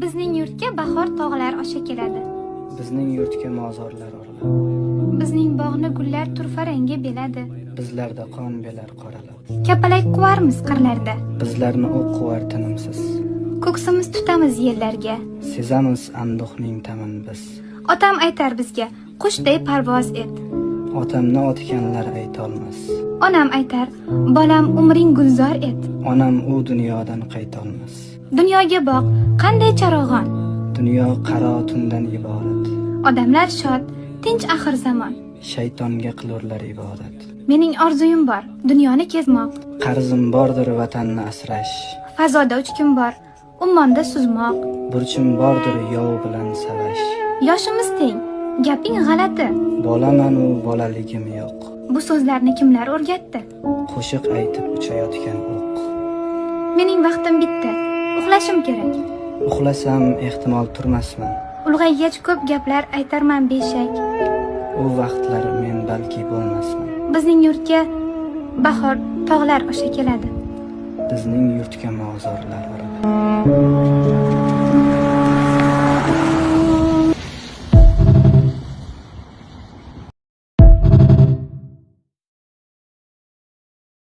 Bizning yurtga bahor tog'lar osha keladi. Bizning yurtga mozorlar oriladi. Bizning bog'ni gullar turfa rangga beladi. Bizlarda qon belar qoralab. Kapalak quvarmiz qirlarda. Bizlarni o'q quvar tinimsiz. Ko'ksimiz tutamiz yellarga. Sezamiz anduhning ta'min biz. Otam aytar bizga, qushday parvoz et. Otamni otganlar aytolmas. Onam aytar, bolam umring gulzor et. Onam u dunyodan qaytolmas. Dunyoga boq, qanday charog'on. Dunyo qaro tundan iborat. Odamlar shod, tinch axir zamon. Shaytonga qilurlar ibodat. Mening orzuyim bor, dunyoni kezmoq. Qarzim bordir vatanni asrash. Fazoda uchkim bor, ummonda suzmoq. Burchim bordir yov bilan salash. Yoshimiz teng, gaping g'alati. Bolaman u bolaligim yo'q. Bu so'zlarni kimlar o'rgatdi? Qo'shiq aytib uchayotgan o'q. Mening vaqtim bitdi, uxlashim kerak. Uxlasam ehtimol turmasman. Ulg'aygach ko'p gaplar aytarman beshak. U vaqtlar men balki bo'lmasman. Bizning yurtga bahor tog'lar osha keladi. Bizning yurtga mozorlar oriladi.